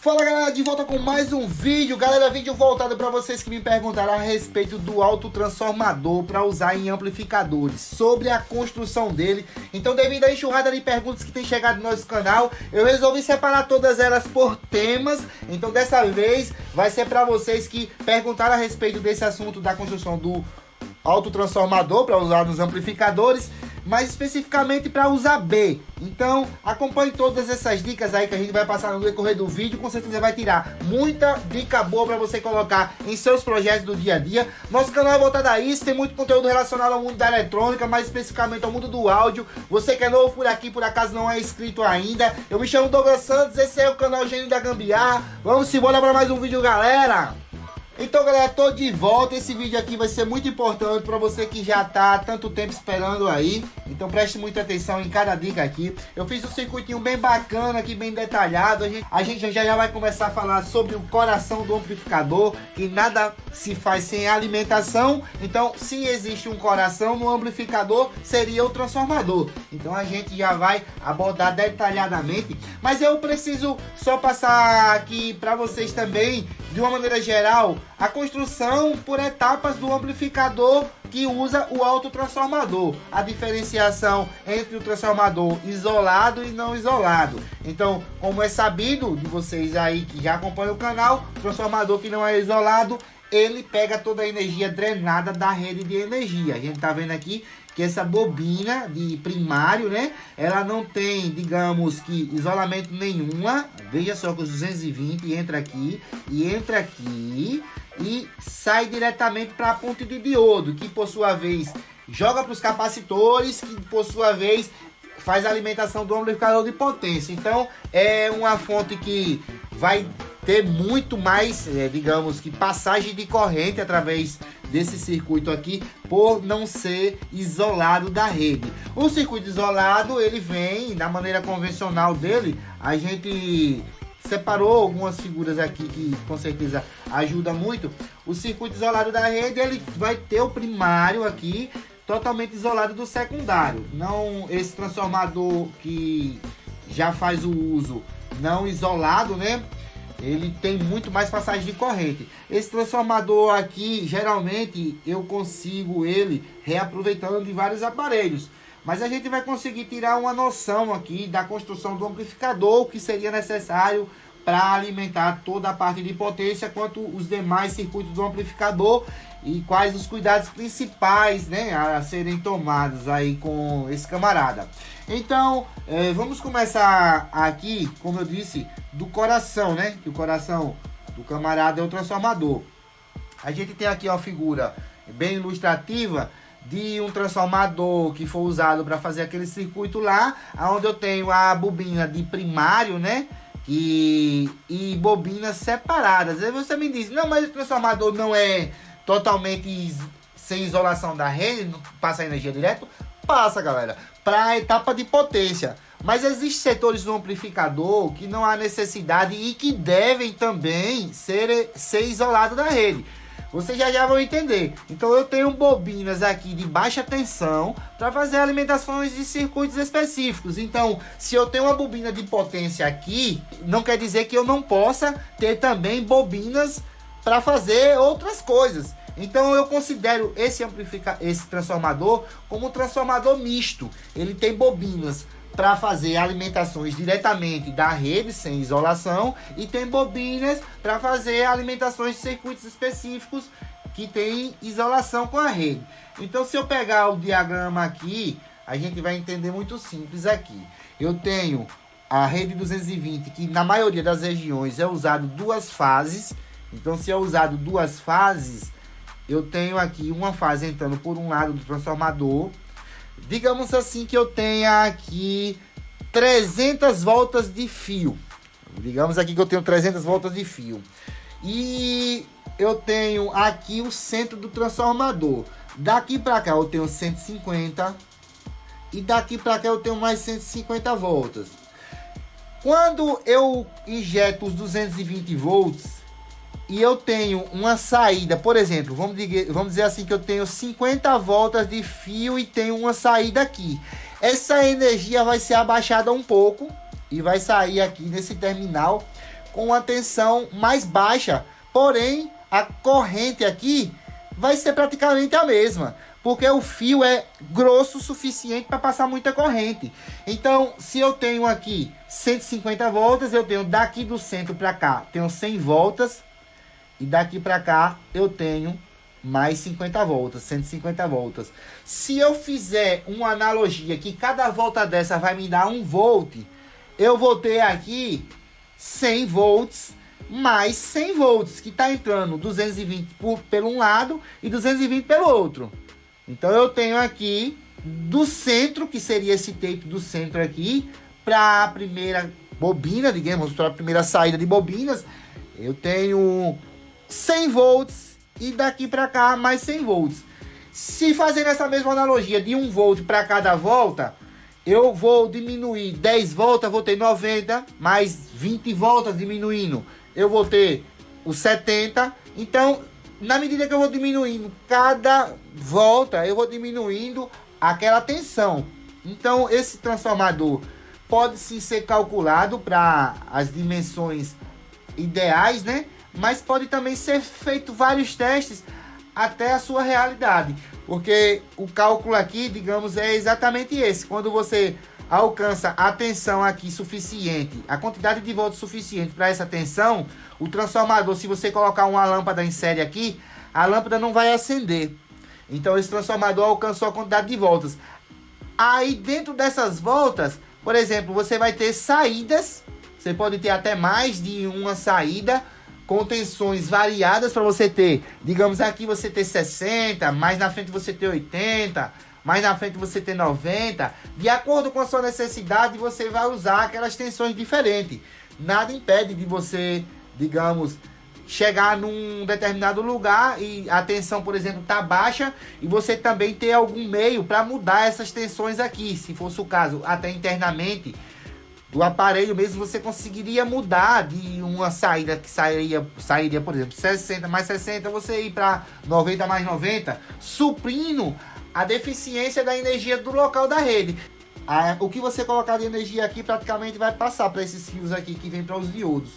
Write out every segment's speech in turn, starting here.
Fala galera, de volta com mais um vídeo. Galera, vídeo voltado para vocês que me perguntaram a respeito do autotransformador para usar em amplificadores, sobre a construção dele. Então, devido à enxurrada de perguntas que tem chegado no nosso canal, eu resolvi separar todas elas por temas. Então, dessa vez vai ser para vocês que perguntaram a respeito desse assunto da construção do autotransformador para usar nos amplificadores, mais especificamente para usar B. Então acompanhe todas essas dicas aí que a gente vai passar no decorrer do vídeo. Com certeza vai tirar muita dica boa para você colocar em seus projetos do dia a dia. Nosso canal é voltado a isso, tem muito conteúdo relacionado ao mundo da eletrônica, mais especificamente ao mundo do áudio. Você que é novo por aqui, por acaso não é inscrito ainda, eu me chamo Douglas Santos, esse é o canal Gênio da Gambiarra. Vamos embora para mais um vídeo, galera. Então galera, tô de volta. Esse vídeo aqui vai ser muito importante para você que já tá há tanto tempo esperando aí. Então preste muita atenção em cada dica aqui. Eu fiz um circuitinho bem bacana aqui, bem detalhado. A gente já vai começar a falar sobre o coração do amplificador, que nada se faz sem alimentação. Então se existe um coração no amplificador, seria o transformador. Então a gente já vai abordar detalhadamente. Mas eu preciso só passar aqui para vocês também, de uma maneira geral, a construção por etapas do amplificador que usa o autotransformador, a diferenciação entre o transformador isolado e não isolado. Então, como é sabido de vocês aí que já acompanham o canal, o transformador que não é isolado, ele pega toda a energia drenada da rede de energia. A gente tá vendo aqui que essa bobina de primário, né, ela não tem, digamos que, isolamento nenhuma. Veja só que os 220 entra aqui e sai diretamente para a ponte de diodo, que por sua vez joga para os capacitores, que por sua vez faz a alimentação do amplificador de potência. Então é uma fonte que vai ter muito mais, digamos que, passagem de corrente através desse circuito aqui, por não ser isolado da rede. O circuito isolado, ele vem da maneira convencional dele. A gente separou algumas figuras aqui que com certeza ajuda muito. O circuito isolado da rede, ele vai ter o primário aqui totalmente isolado do secundário. Não esse transformador que já faz o uso não isolado, né? Ele tem muito mais passagem de corrente. Esse transformador aqui, geralmente, eu consigo ele reaproveitando de vários aparelhos. Mas a gente vai conseguir tirar uma noção aqui da construção do amplificador, que seria necessário para alimentar toda a parte de potência, quanto os demais circuitos do amplificador, e quais os cuidados principais, né, a serem tomados aí com esse camarada. Então, vamos começar aqui, como eu disse, do coração, né? Que o coração do camarada é o transformador. A gente tem aqui uma figura bem ilustrativa de um transformador que foi usado para fazer aquele circuito lá, onde eu tenho a bobina de primário, né? E bobinas separadas. Aí você me diz, não, mas o transformador não é totalmente sem isolação da rede, não passa energia direto? Passa, galera, para a etapa de potência. Mas existem setores do amplificador que não há necessidade e que devem também ser isolados da rede. Vocês já vão entender. Então eu tenho bobinas aqui de baixa tensão para fazer alimentações de circuitos específicos. Então, se eu tenho uma bobina de potência aqui, não quer dizer que eu não possa ter também bobinas para fazer outras coisas. Então eu considero esse transformador como um transformador misto. Ele tem bobinas para fazer alimentações diretamente da rede sem isolação, e tem bobinas para fazer alimentações de circuitos específicos que tem isolação com a rede. Então, se eu pegar o diagrama aqui, a gente vai entender muito simples aqui. Eu tenho a rede 220, que na maioria das regiões é usado duas fases. Então, se é usado duas fases, eu tenho aqui uma fase entrando por um lado do transformador. Digamos assim que eu tenha aqui 300 voltas de fio. Digamos aqui que eu tenho 300 voltas de fio. E eu tenho aqui o centro do transformador. Daqui para cá eu tenho 150. E daqui para cá eu tenho mais 150 voltas. Quando eu injeto os 220 volts e eu tenho uma saída, por exemplo, vamos dizer assim que eu tenho 50 voltas de fio e tenho uma saída aqui. Essa energia vai ser abaixada um pouco e vai sair aqui nesse terminal com uma tensão mais baixa. Porém, a corrente aqui vai ser praticamente a mesma, porque o fio é grosso o suficiente para passar muita corrente. Então, se eu tenho aqui 150 voltas, eu tenho daqui do centro para cá, tenho 100 voltas, e daqui para cá eu tenho mais 50 voltas, 150 voltas. Se eu fizer uma analogia que cada volta dessa vai me dar 1 volt, eu vou ter aqui 100 volts mais 100 volts, que está entrando 220 pelo um lado e 220 pelo outro. Então eu tenho aqui do centro, que seria esse tape do centro aqui, para a primeira bobina, digamos, para a primeira saída de bobinas, eu tenho 100 volts e daqui para cá mais 100 volts. Se fazendo essa mesma analogia de 1 volt para cada volta, eu vou diminuir 10 voltas, vou ter 90, mais 20 voltas diminuindo, eu vou ter os 70. Então, na medida que eu vou diminuindo cada volta, eu vou diminuindo aquela tensão. Então, esse transformador pode sim ser calculado para as dimensões ideais, né? Mas pode também ser feito vários testes até a sua realidade. Porque o cálculo aqui, digamos, é exatamente esse. Quando você alcança a tensão aqui suficiente, a quantidade de volts suficiente para essa tensão, o transformador, se você colocar uma lâmpada em série aqui, a lâmpada não vai acender. Então esse transformador alcançou a quantidade de voltas. Aí dentro dessas voltas, por exemplo, você vai ter saídas, você pode ter até mais de uma saída com tensões variadas para você ter, digamos aqui você ter 60, mais na frente você ter 80, mais na frente você ter 90, de acordo com a sua necessidade você vai usar aquelas tensões diferentes. Nada impede de você, digamos, chegar num determinado lugar e a tensão, por exemplo, tá baixa e você também ter algum meio para mudar essas tensões aqui, se fosse o caso, até internamente do aparelho mesmo, você conseguiria mudar de uma saída que sairia, por exemplo, 60 mais 60, você ir para 90 mais 90, suprindo a deficiência da energia do local da rede. O que você colocar de energia aqui praticamente vai passar para esses fios aqui que vem para os diodos.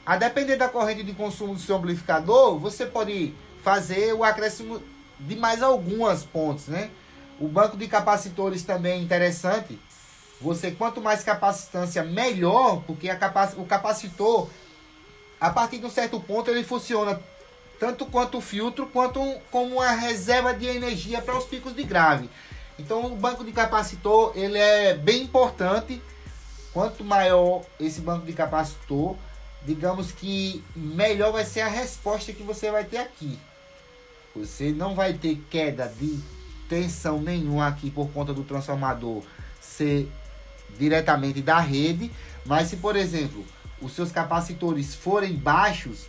A depender da corrente de consumo do seu amplificador, você pode fazer o acréscimo de mais algumas pontes, né? O banco de capacitores também é interessante. Você, quanto mais capacitância, melhor, porque o capacitor, a partir de um certo ponto, ele funciona tanto quanto o filtro, quanto como uma reserva de energia para os picos de grave. Então, o banco de capacitor, ele é bem importante. Quanto maior esse banco de capacitor, digamos que melhor vai ser a resposta que você vai ter aqui. Você não vai ter queda de tensão nenhuma aqui por conta do transformador ser diretamente da rede, mas se, por exemplo, os seus capacitores forem baixos,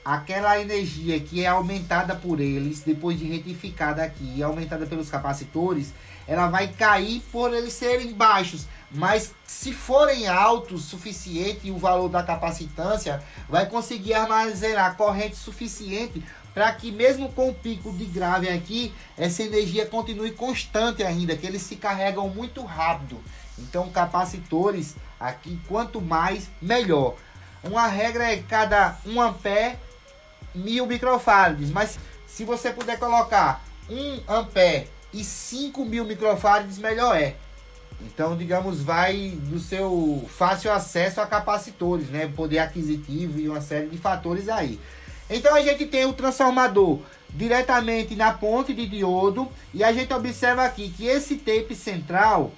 aquela energia que é aumentada por eles, depois de retificada aqui e aumentada pelos capacitores, ela vai cair por eles serem baixos, mas se forem altos o suficiente e o valor da capacitância, vai conseguir armazenar corrente suficiente para que mesmo com o pico de grave aqui, essa energia continue constante ainda, que eles se carregam muito rápido. Então, capacitores aqui, quanto mais, melhor. Uma regra é cada 1 ampere, 1000 microfarads. Mas se você puder colocar 1 ampere e 5000 microfarads, melhor é. Então, digamos, vai do seu fácil acesso a capacitores, né? Poder aquisitivo e uma série de fatores aí. Então, a gente tem o transformador diretamente na ponte de diodo. E a gente observa aqui que esse tape central,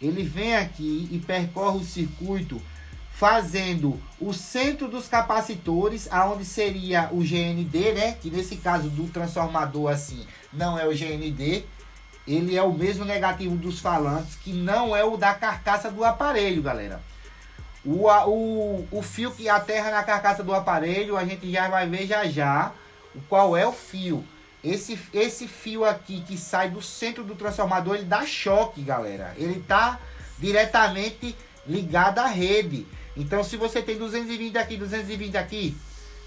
ele vem aqui e percorre o circuito fazendo o centro dos capacitores, aonde seria o GND, né? Que nesse caso do transformador assim, não é o GND. Ele é o mesmo negativo dos falantes, que não é o da carcaça do aparelho, galera. O fio que aterra na carcaça do aparelho, a gente já vai ver já qual é o fio. Esse fio aqui que sai do centro do transformador, ele dá choque, galera. Ele tá diretamente ligado à rede. Então, se você tem 220 aqui, 220 aqui,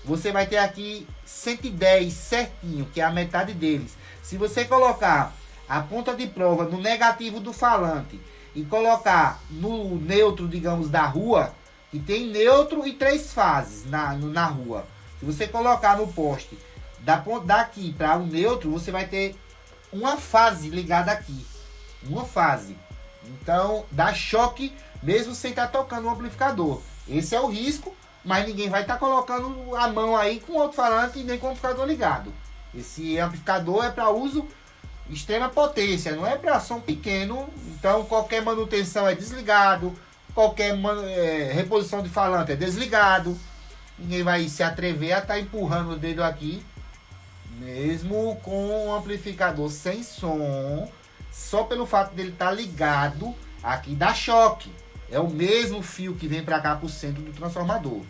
você vai ter aqui 110 certinho, que é a metade deles. Se você colocar a ponta de prova no negativo do falante e colocar no neutro, digamos, da rua, que tem neutro e 3 fases na rua. Se você colocar no poste daqui para o neutro, você vai ter uma fase ligada aqui. Uma fase. Então dá choque mesmo sem estar tocando o amplificador. Esse é o risco, mas ninguém vai estar colocando a mão aí com o alto-falante e nem com o amplificador ligado. Esse amplificador é para uso extrema potência, não é para som pequeno. Então qualquer manutenção é desligado, qualquer reposição de falante é desligado. Ninguém vai se atrever a estar empurrando o dedo aqui, mesmo com o amplificador sem som, só pelo fato dele estar ligado. Aqui dá choque. É o mesmo fio que vem para cá para o centro do transformador.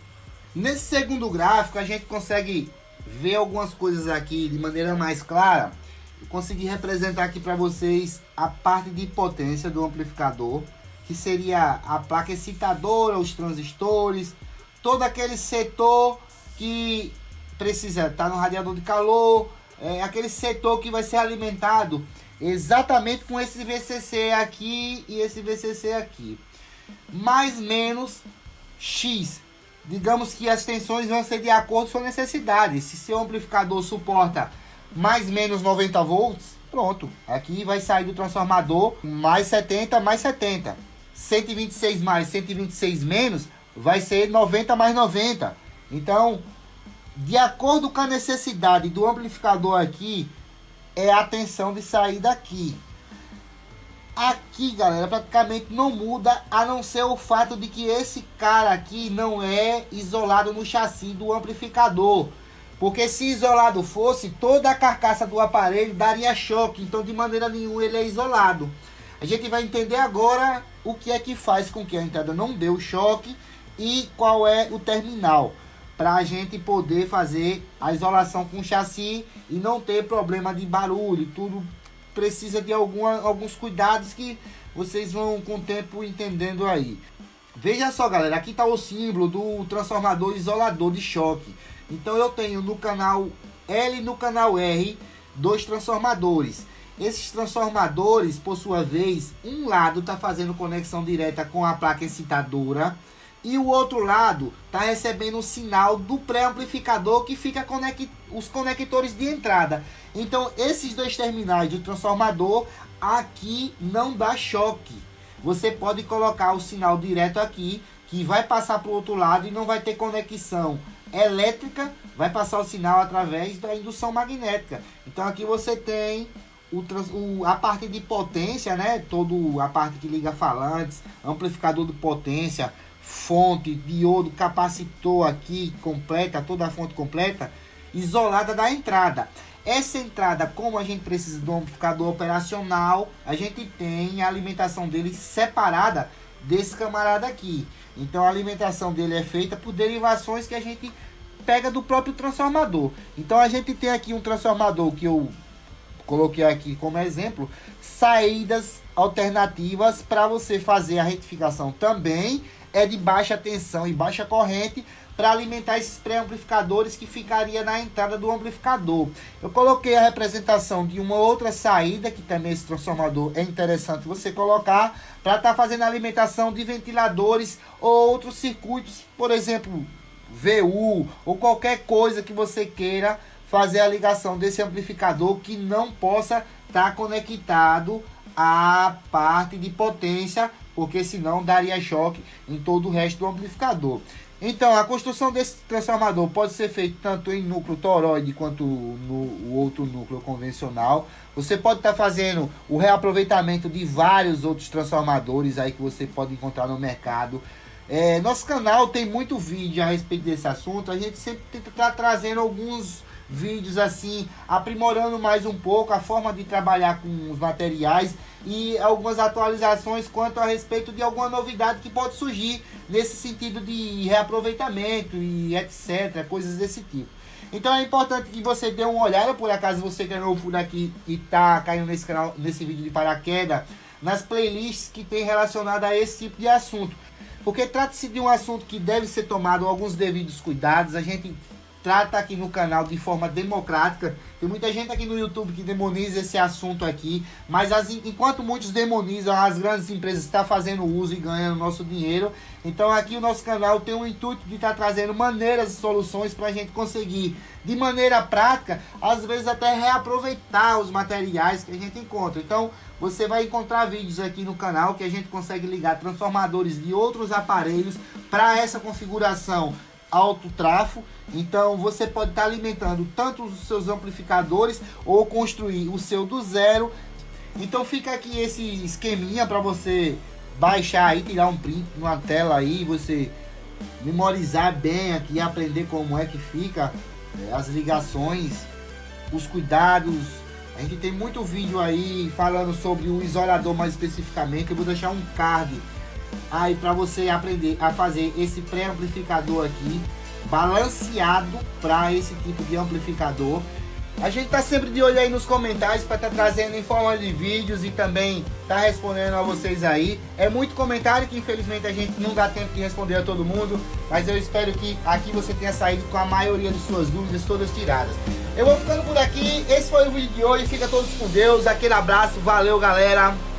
Nesse segundo gráfico a gente consegue ver algumas coisas aqui de maneira mais clara. Eu consegui representar aqui para vocês a parte de potência do amplificador, que seria a placa excitadora, os transistores, todo aquele setor que precisa estar no radiador de calor, aquele setor que vai ser alimentado exatamente com esse VCC aqui e esse VCC aqui. Mais menos X. Digamos que as tensões vão ser de acordo com a sua necessidade. Se seu amplificador suporta mais menos 90 volts, pronto. Aqui vai sair do transformador mais 70 mais 70. 126 mais 126 menos vai ser 90 mais 90. Então, de acordo com a necessidade do amplificador aqui, é a tensão de saída aqui. Aqui, galera, praticamente não muda, a não ser o fato de que esse cara aqui não é isolado no chassi do amplificador. Porque se isolado fosse, toda a carcaça do aparelho daria choque. Então, de maneira nenhuma, ele é isolado. A gente vai entender agora o que é que faz com que a entrada não dê o choque e qual é o terminal, para a gente poder fazer a isolação com o chassi e não ter problema de barulho. Tudo precisa de alguns cuidados que vocês vão com o tempo entendendo aí. Veja só, galera, aqui está o símbolo do transformador isolador de choque. Então eu tenho no canal L e no canal R 2 transformadores. Esses transformadores, por sua vez, um lado está fazendo conexão direta com a placa excitadora e o outro lado está recebendo o sinal do pré-amplificador que fica os conectores de entrada. Então esses dois terminais do transformador aqui não dá choque. Você pode colocar o sinal direto aqui, que vai passar para o outro lado e não vai ter conexão elétrica, vai passar o sinal através da indução magnética. Então aqui você tem a parte de potência, né? Toda a parte que liga falantes, amplificador de potência, fonte, diodo, capacitor aqui completa, toda a fonte completa, isolada da entrada. Essa entrada, como a gente precisa do amplificador operacional, a gente tem a alimentação dele separada desse camarada aqui. Então a alimentação dele é feita por derivações que a gente pega do próprio transformador. Então a gente tem aqui um transformador que eu coloquei aqui como exemplo, saídas alternativas para você fazer a retificação também é de baixa tensão e baixa corrente para alimentar esses pré-amplificadores que ficaria na entrada do amplificador. Eu coloquei a representação de uma outra saída que também esse transformador é interessante você colocar para estar fazendo a alimentação de ventiladores ou outros circuitos, por exemplo, VU ou qualquer coisa que você queira fazer a ligação desse amplificador que não possa estar conectado à parte de potência, porque senão daria choque em todo o resto do amplificador. Então, a construção desse transformador pode ser feita tanto em núcleo toroide quanto no outro núcleo convencional. Você pode estar fazendo o reaproveitamento de vários outros transformadores aí que você pode encontrar no mercado. Nosso canal tem muito vídeo a respeito desse assunto. A gente sempre tenta estar trazendo alguns vídeos assim, aprimorando mais um pouco a forma de trabalhar com os materiais e algumas atualizações quanto a respeito de alguma novidade que pode surgir nesse sentido de reaproveitamento e etc, coisas desse tipo. Então é importante que você dê uma olhada, por acaso você que é novo por aqui e tá caindo nesse canal, nesse vídeo de paraquedas, nas playlists que tem relacionado a esse tipo de assunto, porque trata-se de um assunto que deve ser tomado alguns devidos cuidados. A gente trata aqui no canal de forma democrática. Tem muita gente aqui no YouTube que demoniza esse assunto aqui, mas enquanto muitos demonizam, as grandes empresas estão fazendo uso e ganhando nosso dinheiro. Então aqui o nosso canal tem o intuito de estar trazendo maneiras e soluções para a gente conseguir, de maneira prática, às vezes até reaproveitar os materiais que a gente encontra. Então você vai encontrar vídeos aqui no canal que a gente consegue ligar transformadores de outros aparelhos para essa configuração alto trafo. Então você pode estar alimentando tanto os seus amplificadores ou construir o seu do zero. Então fica aqui esse esqueminha para você baixar aí, tirar um print numa tela aí, você memorizar bem aqui, aprender como é que fica as ligações, os cuidados. A gente tem muito vídeo aí falando sobre o isolador mais especificamente. Eu vou deixar um card aí para você aprender a fazer esse pré-amplificador aqui, balanceado para esse tipo de amplificador. A gente tá sempre de olho aí nos comentários para estar trazendo em forma de vídeos e também tá respondendo a vocês aí. É muito comentário que infelizmente a gente não dá tempo de responder a todo mundo, mas eu espero que aqui você tenha saído com a maioria de suas dúvidas todas tiradas. Eu vou ficando por aqui, esse foi o vídeo de hoje, fica todos com Deus, aquele abraço, valeu galera!